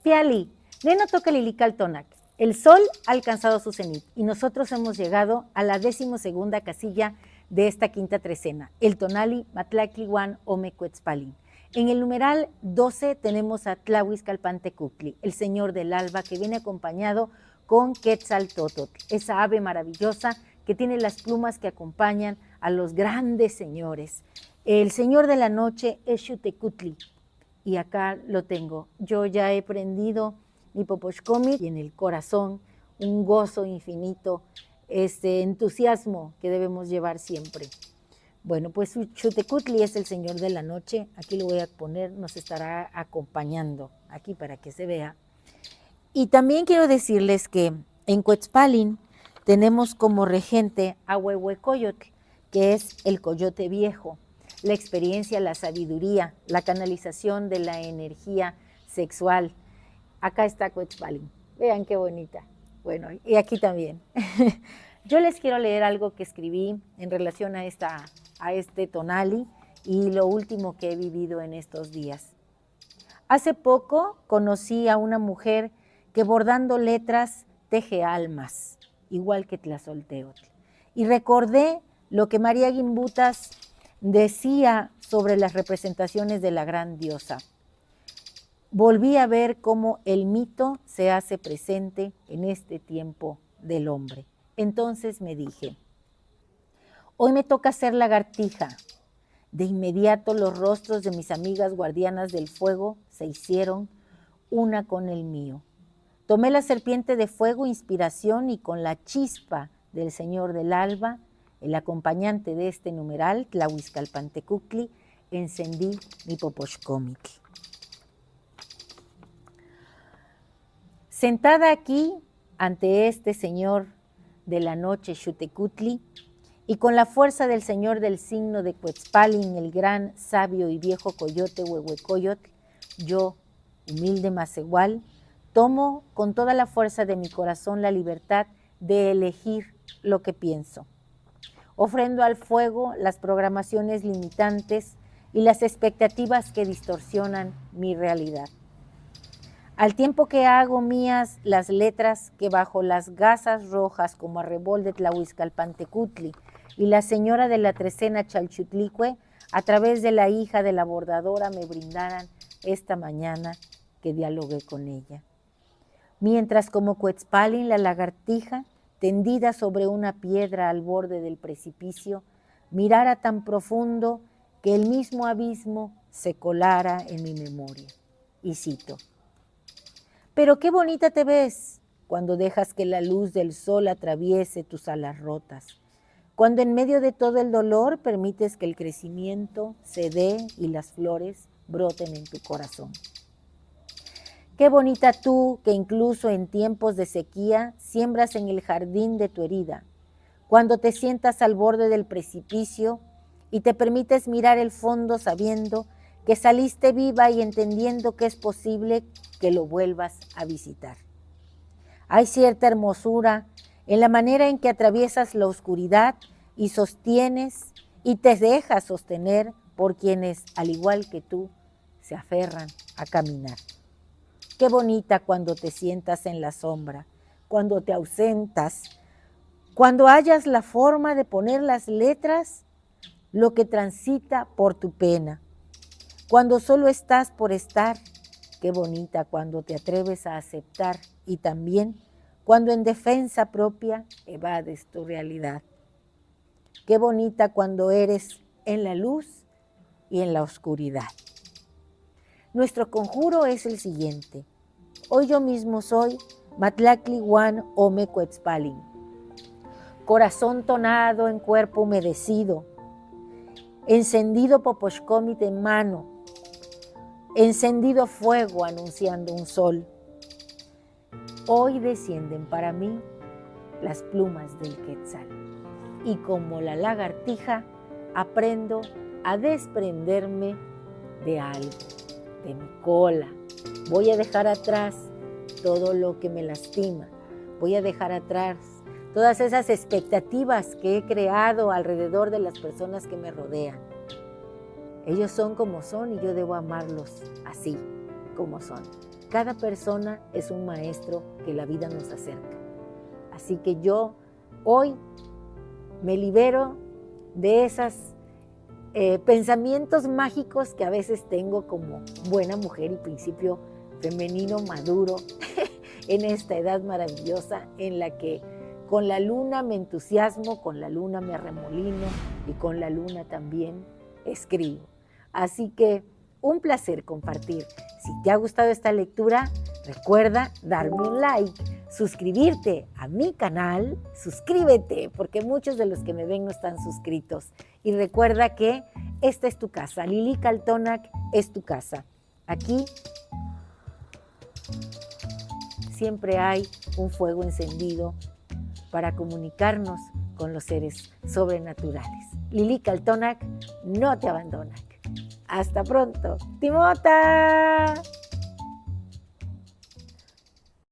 Fiali, Neno toca Lilical Tonac. El sol ha alcanzado su cenit y nosotros hemos llegado a la 12ª casilla de esta quinta trecena, el tonali Matlaclihuan Omecuetzpalin. En el numeral 12 tenemos a Tlahuizcalpantecutli, el señor del alba, que viene acompañado con Quetzaltótotl, esa ave maravillosa que tiene las plumas que acompañan a los grandes señores. El señor de la noche es Xutecutli, y acá lo tengo. Yo ya he prendido mi poposhkomi y en el corazón un gozo infinito, ese entusiasmo que debemos llevar siempre. Bueno, pues Xutecutli es el señor de la noche. Aquí lo voy a poner, nos estará acompañando aquí para que se vea. Y también quiero decirles que en Cuetzpalin tenemos como regente a Huehuecoyotl, que es el coyote viejo, la experiencia, la sabiduría, la canalización de la energía sexual. Acá está Cuetzpalin, vean qué bonita. Bueno, y aquí también. Yo les quiero leer algo que escribí en relación a este tonali y lo último que he vivido en estos días. Hace poco conocí a una mujer que bordando letras teje almas, igual que Tlazolteotl. Y recordé lo que María Gimbutas decía sobre las representaciones de la gran diosa. Volví a ver cómo el mito se hace presente en este tiempo del hombre. Entonces me dije, hoy me toca ser lagartija. De inmediato los rostros de mis amigas guardianas del fuego se hicieron una con el mío. Tomé la serpiente de fuego, inspiración, y con la chispa del señor del alba, el acompañante de este numeral, Tlahuizcalpantecutli, encendí mi poposhkomitl. Sentada aquí ante este señor de la noche, Xutecutli, y con la fuerza del señor del signo de Cuetzpalin, el gran, sabio y viejo coyote Huehuecoyotl, yo, humilde Macehual, tomo con toda la fuerza de mi corazón la libertad de elegir lo que pienso. Ofrendo al fuego las programaciones limitantes y las expectativas que distorsionan mi realidad. Al tiempo que hago mías las letras que bajo las gasas rojas como arrebol de Tlahuizcalpantecutli y la señora de la trecena Chalchutlicue, a través de la hija de la bordadora, me brindaran esta mañana que dialogué con ella. Mientras como Cuetzpalin, la lagartija, tendida sobre una piedra al borde del precipicio, mirara tan profundo que el mismo abismo se colara en mi memoria. Y cito, pero qué bonita te ves cuando dejas que la luz del sol atraviese tus alas rotas, cuando en medio de todo el dolor permites que el crecimiento se dé y las flores broten en tu corazón. Qué bonita tú que incluso en tiempos de sequía siembras en el jardín de tu herida, cuando te sientas al borde del precipicio y te permites mirar el fondo sabiendo que saliste viva y entendiendo que es posible que lo vuelvas a visitar. Hay cierta hermosura en la manera en que atraviesas la oscuridad y sostienes y te dejas sostener por quienes, al igual que tú, se aferran a caminar. Qué bonita cuando te sientas en la sombra, cuando te ausentas, cuando hallas la forma de poner las letras, lo que transita por tu pena. Cuando solo estás por estar, qué bonita cuando te atreves a aceptar y también cuando en defensa propia evades tu realidad. Qué bonita cuando eres en la luz y en la oscuridad. Nuestro conjuro es el siguiente. Hoy yo mismo soy Matlaclihuan Omecuetzpalin. Corazón tonado en cuerpo humedecido, encendido poposhkomit en mano, encendido fuego anunciando un sol. Hoy descienden para mí las plumas del Quetzal y como la lagartija aprendo a desprenderme de algo, de mi cola. Voy a dejar atrás todo lo que me lastima. Voy a dejar atrás todas esas expectativas que he creado alrededor de las personas que me rodean. Ellos son como son y yo debo amarlos así. como son. Cada persona es un maestro que la vida nos acerca. Así que yo hoy me libero de esos pensamientos mágicos que a veces tengo como buena mujer y principio femenino maduro en esta edad maravillosa en la que con la luna me entusiasmo, con la luna me arremolino y con la luna también escribo. Así que un placer compartir. Si te ha gustado esta lectura, recuerda darme un like, suscribirte a mi canal, suscríbete, porque muchos de los que me ven no están suscritos. Y recuerda que esta es tu casa, Lili Kaltonak es tu casa. Aquí siempre hay un fuego encendido para comunicarnos con los seres sobrenaturales. Lili Kaltonak no te abandona. Hasta pronto. ¡Timota!